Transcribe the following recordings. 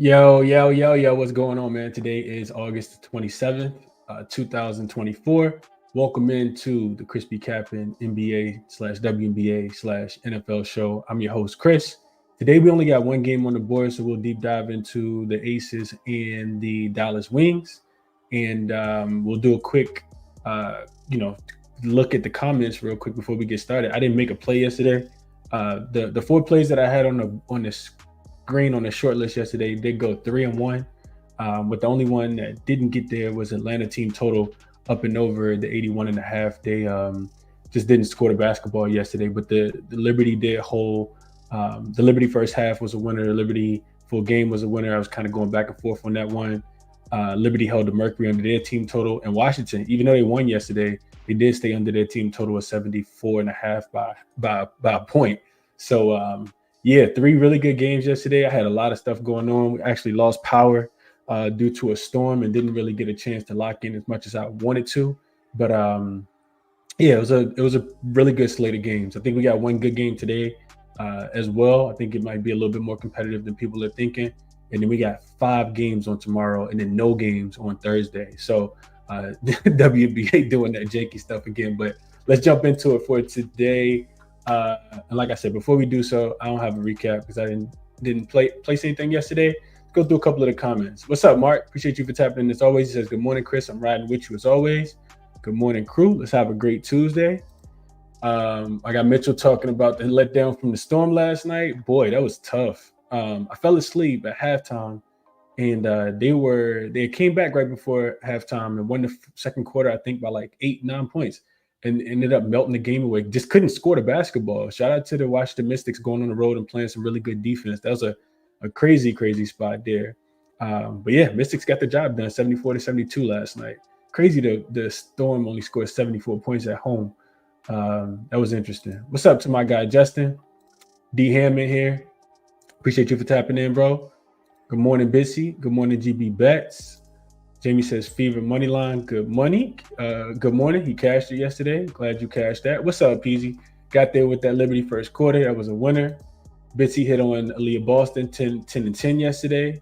Yo, what's going on, man? Today is August 27th, 2024. Welcome into the ChrisBeCappinn NBA / WNBA / NFL show. I'm your host, Chris. Today, we only got one game on the board, so we'll deep dive into the Aces and the Dallas Wings. And we'll do a quick, look at the comments real quick before we get started. I didn't make a play yesterday. The four plays that I had on this green on the short list yesterday did go 3-1. But the only one that didn't get there was Atlanta team total up and over the 81.5. They just didn't score the basketball yesterday, but the Liberty did hold. The Liberty first half was a winner. The Liberty full game was a winner. I was kind of going back and forth on that one. Liberty held the Mercury under their team total, and Washington, even though they won yesterday, they did stay under their team total of 74.5 by a point. So three really good games yesterday. I had a lot of stuff going on. We actually lost power due to a storm and didn't really get a chance to lock in as much as I wanted to. But it was a really good slate of games. I think we got one good game today as well. I think it might be a little bit more competitive than people are thinking. And then we got 5 games on tomorrow and then no games on Thursday. So WNBA doing that janky stuff again. But let's jump into it for today. And like I said, before we do so, I don't have a recap because I didn't place anything yesterday. Let's go through a couple of the comments. What's up, Mark? Appreciate you for tapping in as always. He says, good morning, Chris. I'm riding with you as always. Good morning, crew. Let's have a great Tuesday. I got Mitchell talking about the letdown from the Storm last night. Boy, that was tough. I fell asleep at halftime, and they came back right before halftime and won the second quarter, I think, by like 8-9 points. And ended up melting the game away. Just couldn't score the basketball. Shout out to the Washington Mystics going on the road and playing some really good defense. That was a crazy spot there. But yeah, Mystics got the job done, 74-72 last night. Crazy the Storm only scored 74 points at home. That was interesting. What's up to my guy, Justin? D. Hammond here. Appreciate you for tapping in, bro. Good morning, Bissy. Good morning, GB Bets. Jamie says, Fever money line, good money. Good morning. He cashed it yesterday. Glad you cashed that. What's up, Peasy? Got there with that Liberty first quarter. That was a winner. Bitsy hit on Aaliyah Boston 10-10 yesterday.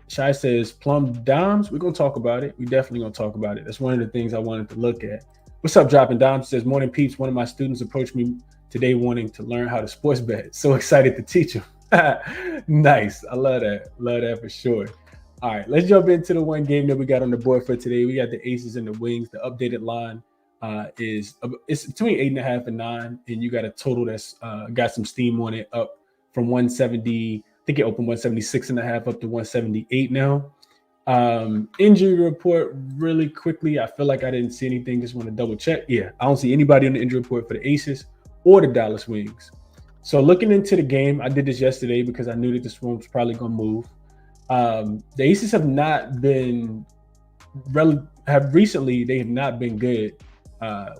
Shai says, Plum Dimes. We're going to talk about it. We definitely going to talk about it. That's one of the things I wanted to look at. What's up, Dropping Dimes? Says, morning, peeps. One of my students approached me today wanting to learn how to sports bet. So excited to teach him. Nice. I love that. Love that for sure. All right, let's jump into the one game that we got on the board for today. We got the Aces and the Wings. The updated line it's between 8.5 and 9, and you got a total that's got some steam on it, up from 170. I think it opened 176.5 up to 178 now. Injury report really quickly. I feel like I didn't see anything. Just want to double check. Yeah, I don't see anybody on the injury report for the Aces or the Dallas Wings. So looking into the game, I did this yesterday because I knew that this one was probably going to move. The Aces have not been recently. They have not been good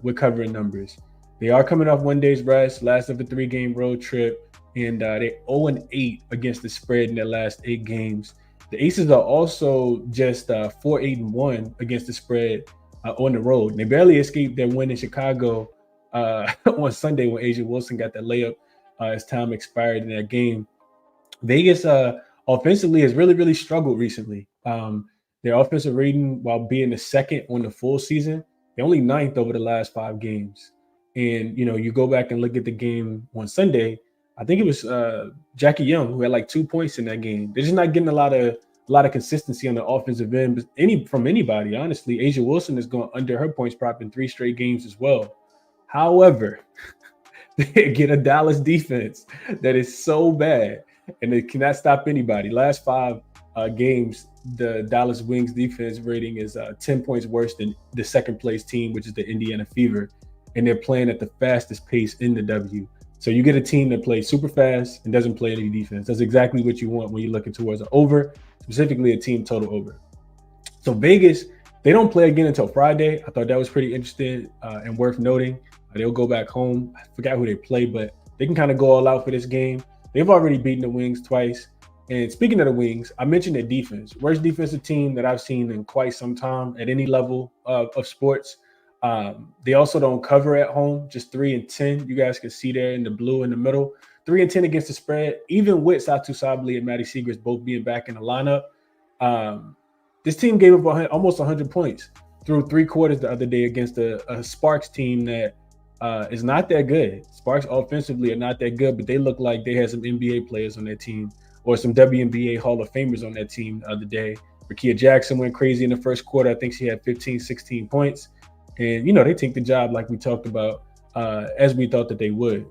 with covering numbers. They are coming off one day's rest, last of a 3-game road trip, and they're 0-8 against the spread in their last 8 games. The Aces are also just 4-8-1 against the spread on the road. And they barely escaped their win in Chicago on Sunday when Asia Wilson got that layup as time expired in that game. Vegas offensively has really struggled recently. Their offensive rating, while being the second on the full season, they're only 9th over the last 5 games. And, you go back and look at the game on Sunday, I think it was Jackie Young who had like 2 points in that game. They're just not getting a lot of consistency on the offensive end from anybody, honestly. Asia Wilson has gone under her points prop in 3 straight games as well. However, they get a Dallas defense that is so bad, and they cannot stop anybody. Last 5 games, the Dallas Wings defense rating is 10 points worse than the second place team, which is the Indiana Fever. And they're playing at the fastest pace in the W. So you get a team that plays super fast and doesn't play any defense. That's exactly what you want when you're looking towards an over, specifically a team total over. So Vegas, they don't play again until Friday. I thought that was pretty interesting and worth noting. They'll go back home. I forgot who they play, but they can kind of go all out for this game. They've already beaten the Wings twice. And speaking of the Wings, I mentioned their defense. Worst defensive team that I've seen in quite some time at any level of sports. They also don't cover at home, just 3-10. You guys can see there in the blue in the middle. 3-10 against the spread, even with Satu Sabali and Maddie Segrist both being back in the lineup. This team gave up almost 100 points through 3 quarters the other day against a Sparks team that is not that good. Sparks offensively are not that good, but they look like they had some NBA players on their team or some WNBA Hall of Famers on that team the other day. Rakia Jackson went crazy in the first quarter. I think she had 15, 16 points. And, they take the job like we talked about as we thought that they would.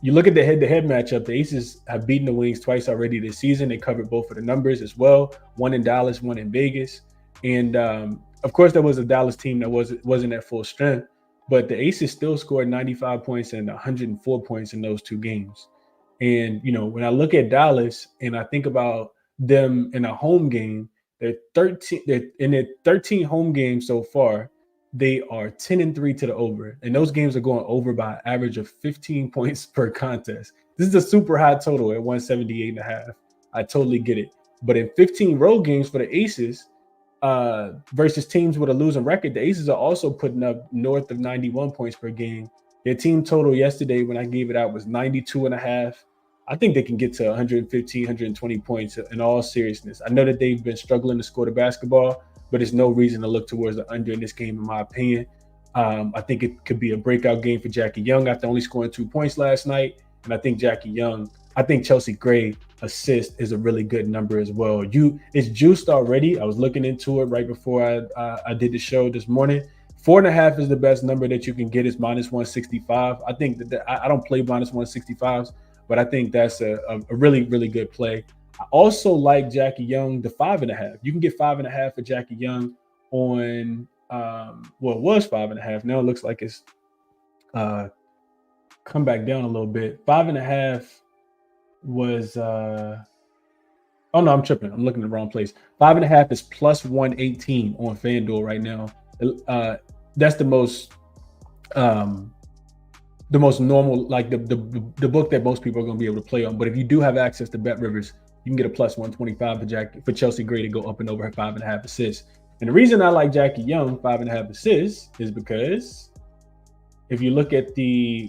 You look at the head-to-head matchup, the Aces have beaten the Wings twice already this season. They covered both of the numbers as well, one in Dallas, one in Vegas. And, of course, there was a Dallas team that wasn't at full strength, but the Aces still scored 95 points and 104 points in those 2 games. And, when I look at Dallas and I think about them in a home game, they're in their 13 home games so far, they are 10-3 to the over. And those games are going over by an average of 15 points per contest. This is a super high total at 178.5. I totally get it. But in 15 road games for the Aces versus teams with a losing record, the Aces are also putting up north of 91 points per game. Their team total yesterday when I gave it out was 92.5. I think they can get to 115, 120 points in all seriousness. I know that they've been struggling to score the basketball, but there's no reason to look towards the under in this game, in my opinion. I think it could be a breakout game for Jackie Young after only scoring 2 points last night. And I think Chelsea Gray assist is a really good number as well. It's juiced already. I was looking into it right before I did the show this morning. 4.5 is the best number that you can get. Is -165. I think that I don't play -165s, but I think that's a really, really good play. I also like Jackie Young, the 5.5. You can get 5.5 for Jackie Young on, it was 5.5. Now it looks like it's come back down a little bit. 5.5 was, oh no, I'm tripping. I'm looking in the wrong place. 5.5 is +118 on FanDuel right now. That's the most normal, like the book that most people are going to be able to play on. But if you do have access to Bet Rivers, you can get a +125 for Chelsea Gray to go up and over her 5.5 assists. And the reason I like Jackie Young 5.5 assists is because if you look at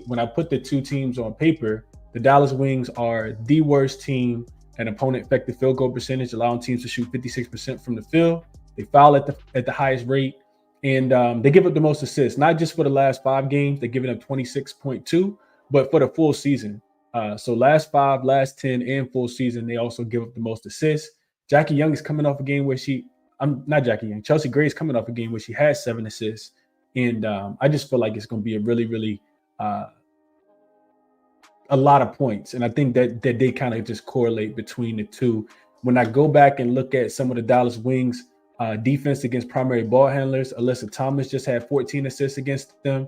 when I put the 2 teams on paper, the Dallas Wings are the worst team at opponent effective field goal percentage, allowing teams to shoot 56% from the field. They foul at the highest rate, and they give up the most assists, not just for the last 5 games. They're giving up 26.2, but for the full season. So last 5, last 10, and full season, they also give up the most assists. Jackie Young is coming off a game where Chelsea Gray is coming off a game where she has 7 assists. And I just feel like it's going to be a really, really a lot of points. And I think that they kind of just correlate between the two. When I go back and look at some of the Dallas Wings defense against primary ball handlers, Alyssa Thomas just had 14 assists against them.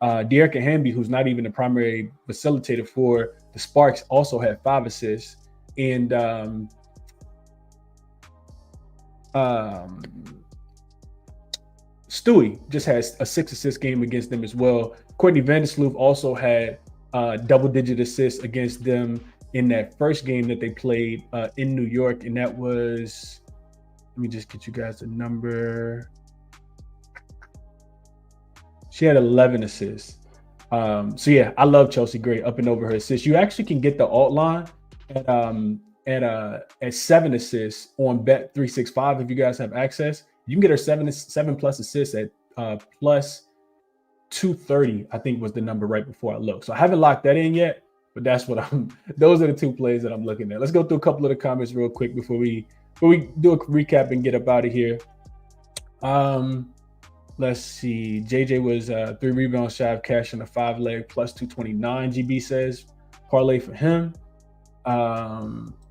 Dearica Hamby, who's not even the primary facilitator for the Sparks, also had 5 assists. And Stewie just has a 6 assist game against them as well. Courtney Vandersloot also had double-digit assists against them in that first game that they played in New York, and that was, let me just get you guys the number. She had 11 assists. So yeah, I love Chelsea Gray up and over her assists. You actually can get the alt line at 7 assists on Bet365 if you guys have access. You can get her 7 plus assists at plus 230, I think was the number right before I looked. So I haven't locked that in yet, but those are the 2 plays that I'm looking at. Let's go through a couple of the comments real quick before we do a recap and get up out of here. Let's see. JJ was 3 rebounds shy of cashing a 5-leg plus 229. GB says parlay for him.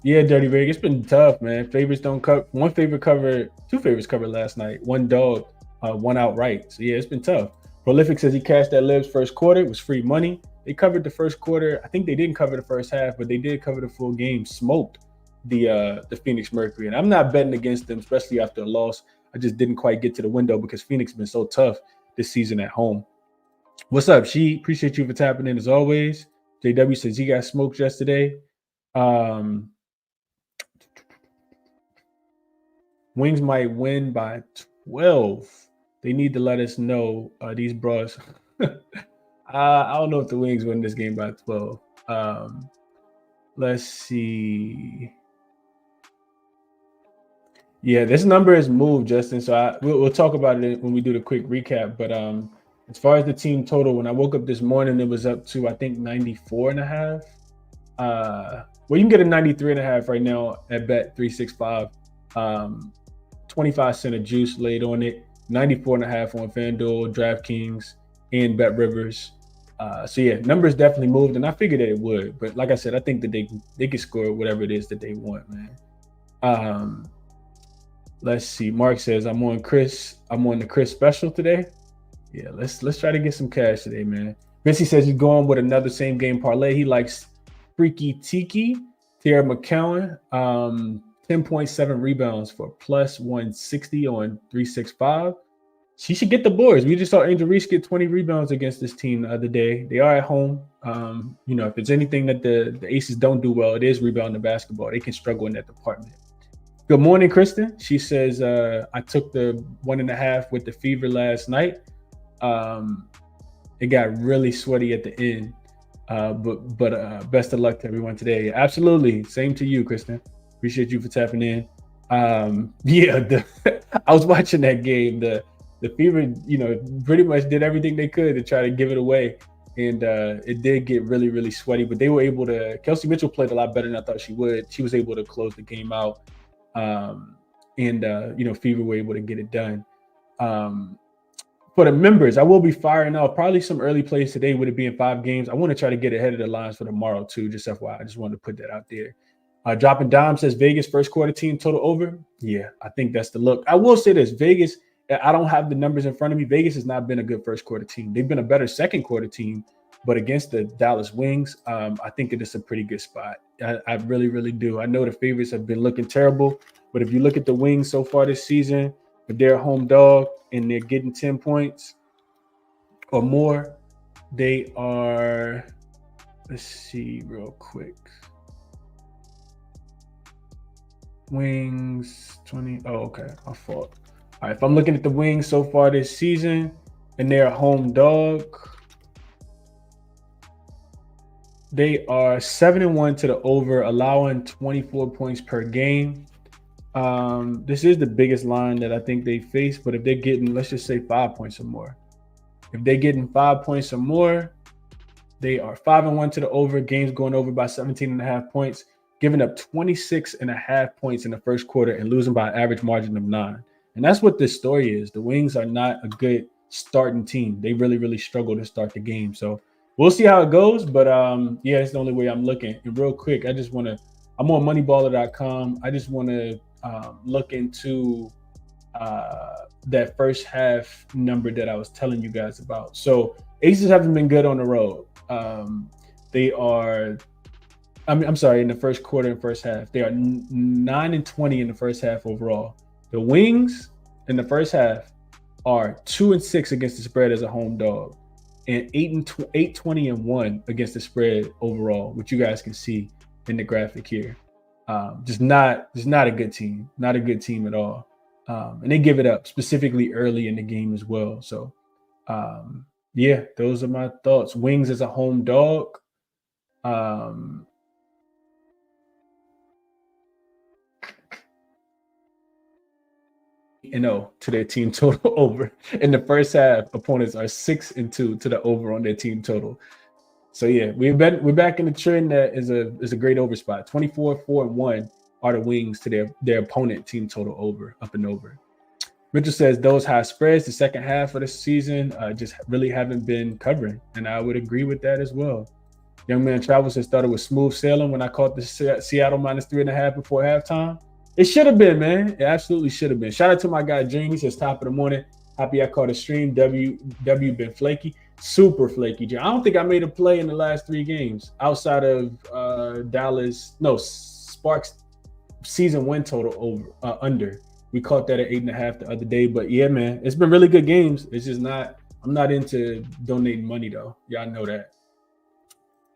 Yeah, Dirty Rig. It's been tough, man. Favorites don't cover. 2 favorites covered last night. 1 dog, 1 outright. So yeah, it's been tough. Prolific says he cashed that Libs first quarter. It was free money. They covered the first quarter. I think they didn't cover the first half, but they did cover the full game. Smoked the Phoenix Mercury. And I'm not betting against them, especially after a loss. I just didn't quite get to the window because Phoenix has been so tough this season at home. What's up, She? Appreciate you for tapping in as always. JW says he got smoked yesterday. Wings might win by 12. They need to let us know these bros. I don't know if the Wings win this game by 12. Let's see. Yeah, this number has moved, Justin. So we'll talk about it when we do the quick recap. But as far as the team total, when I woke up this morning, it was up to, I think, 94 and a half. Well, you can get a 93 and a half right now at Bet365. 25 cent of juice laid on it, 94 and a half on FanDuel, DraftKings, and BetRivers. So yeah, numbers definitely moved, and I figured that it would. But like I said, I think that they can score whatever it is that they want, man. Let's see. Mark says, I'm on the Chris special today. Yeah, let's try to get some cash today, man. Missy says he's going with another same game parlay. He likes Freaky Tiki, Tara McCowan, 10.7 rebounds for plus 160 on 365. She should get the boards. We just saw Angel Reese get 20 rebounds against this team the other day. They are at home. If it's anything that the Aces don't do well, it is rebounding basketball. They can struggle in that department. Good morning, Kristen. She says, I took the 1.5 with the fever last night. It got really sweaty at the end. But best of luck to everyone today. Absolutely. Same to you, Kristen. Appreciate you for tapping in. I was watching that game. The Fever, pretty much did everything they could to try to give it away. And it did get really, really sweaty. But they were able to – Kelsey Mitchell played a lot better than I thought she would. She was able to close the game out. Fever were able to get it done. For the members, I will be firing off probably some early plays today with it being 5 games. I want to try to get ahead of the lines for tomorrow too, just FYI. I just wanted to put that out there. Dropping Dime says Vegas first quarter team total over. Yeah, I think that's the look. I will say this, Vegas, I don't have the numbers in front of me. Vegas has not been a good first quarter team. They've been a better second quarter team, but against the Dallas Wings, I think it is a pretty good spot. I really, really do. I know the favorites have been looking terrible, but if you look at the Wings so far this season, if they're a home dog and they're getting 10 points or more, they are, let's see real quick. Wings 20. Oh, okay. My fault. All right. If I'm looking at the Wings so far this season and they're a home dog, they are 7-1 to the over, allowing 24 points per game. This is the biggest line that I think they face, but if they're getting, let's just say 5 points or more. If they're getting 5 points or more, they are 5-1 to the over, games going over by 17.5 points, giving up 26.5 points in the first quarter and losing by an average margin of 9. And that's what this story is. The Wings are not a good starting team. They really, really struggle to start the game. So we'll see how it goes. But it's the only way I'm looking. And real quick, I'm on moneyballer.com. I just want to look into that first half number that I was telling you guys about. So Aces haven't been good on the road. They are, in the first quarter and first half, they are 9-20 in the first half overall. The Wings in the first half are 2-6 against the spread as a home dog, and 8-20-1 against the spread overall, which you guys can see in the graphic here. Just not a good team, not a good team at all. And they give it up specifically early in the game as well. So, those are my thoughts. Wings as a home dog. To their team total over. In the first half, opponents are 6-2 to the over on their team total. So yeah, we're back in the trend that is a great over spot. 24-4-1 are the Wings to their opponent team total over, up and over. Mitchell says those high spreads the second half of the season just really haven't been covering, and I would agree with that as well. Young Man Travel says started with smooth sailing when I caught the Seattle -3.5 before halftime. It should have been, man. It absolutely should have been. Shout out to my guy Dream. He says top of the morning. Happy I caught a stream. W been flaky. Super flaky. I don't think I made a play in the last 3 games outside of Dallas. No, Sparks season win total over under. We caught that at 8.5 the other day. But yeah, man, it's been really good games. It's just not. I'm not into donating money though. Y'all know that.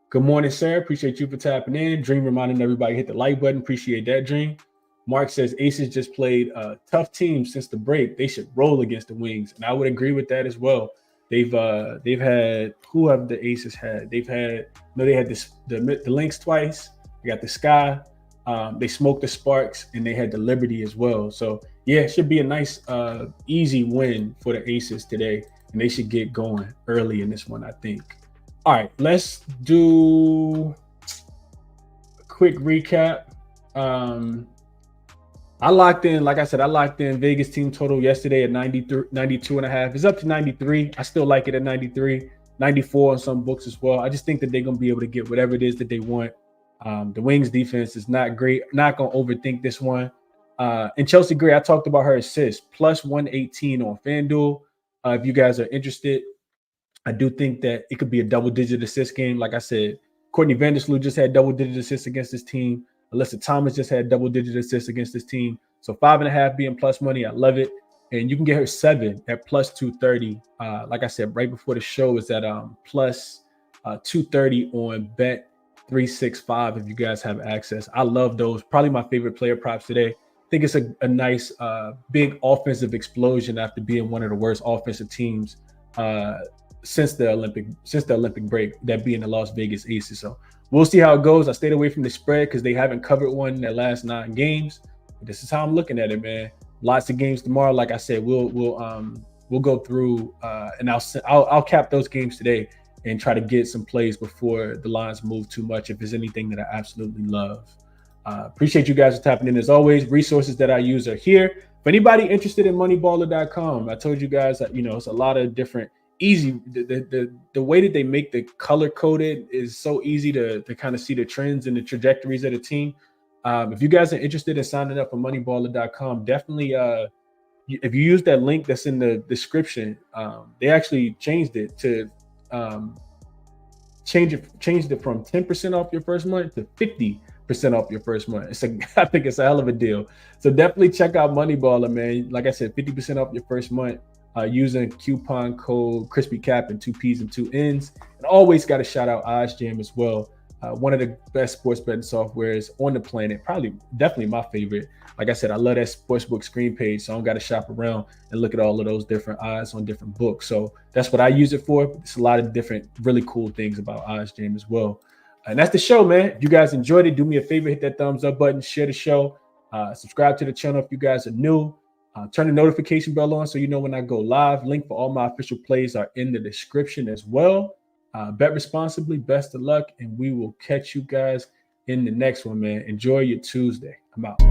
Good morning, sir. Appreciate you for tapping in. Dream reminding everybody hit the like button. Appreciate that, Dream. Mark says Aces just played a tough team since the break. They should roll against the Wings, and I would agree with that as well. They've had, who have the Aces had? They had the Lynx twice. They got the Sky. They smoked the Sparks, and they had the Liberty as well. So yeah, it should be a nice easy win for the Aces today, and they should get going early in this one, I think. All right, let's do a quick recap. I locked in Vegas team total yesterday at 92.5. It's up to 93. I still like it at 93, 94 on some books as well. I just think that they're going to be able to get whatever it is that they want. The Wings defense is not great. Not going to overthink this one. And Chelsea Gray, I talked about her assist, plus 118 on FanDuel. If you guys are interested, I do think that it could be a double-digit assist game. Like I said, Courtney Vandersloot just had double-digit assists against his team. Alyssa Thomas just had double-digit assists against this team. So 5.5 being plus money, I love it. And you can get her 7 at plus 230. Like I said, right before the show is at plus 230 on Bet 365 if you guys have access. I love those. Probably my favorite player props today. I think it's a nice big offensive explosion after being one of the worst offensive teams since the Olympic break, that being the Las Vegas Aces. So we'll see how it goes. I stayed away from the spread because they haven't covered one in their last 9 games. But this is how I'm looking at it, man. Lots of games tomorrow. Like I said, we'll go through and I'll cap those games today and try to get some plays before the lines move too much if there's anything that I absolutely love. Appreciate you guys for tapping in as always. Resources that I use are here. For anybody interested in moneyballer.com, I told you guys that, it's a lot of different easy. The way that they make the color coded is so easy to kind of see the trends and the trajectories of the team. If you guys are interested in signing up for moneyballer.com, definitely if you use that link that's in the description, they actually changed it to changed it from 10% off your first month to 50% off your first month. I think it's a hell of a deal. So definitely check out Moneyballer, man. Like I said, 50% off your first month using coupon code ChrisBeCappinn, 2 P's and 2 N's. And always got to shout out OddsJam as well. One of the best sports betting softwares on the planet. Definitely my favorite. Like I said, I love that sportsbook screen page, so I don't got to shop around and look at all of those different odds on different books. So that's what I use it for. It's a lot of different really cool things about OddsJam as well. And that's the show, man. If you guys enjoyed it, do me a favor, hit that thumbs up button, share the show, subscribe to the channel if you guys are new. Turn the notification bell on so you know when I go live. Link for all my official plays are in the description as well. Bet responsibly, best of luck, and we will catch you guys in the next one, man. Enjoy your Tuesday. I'm out.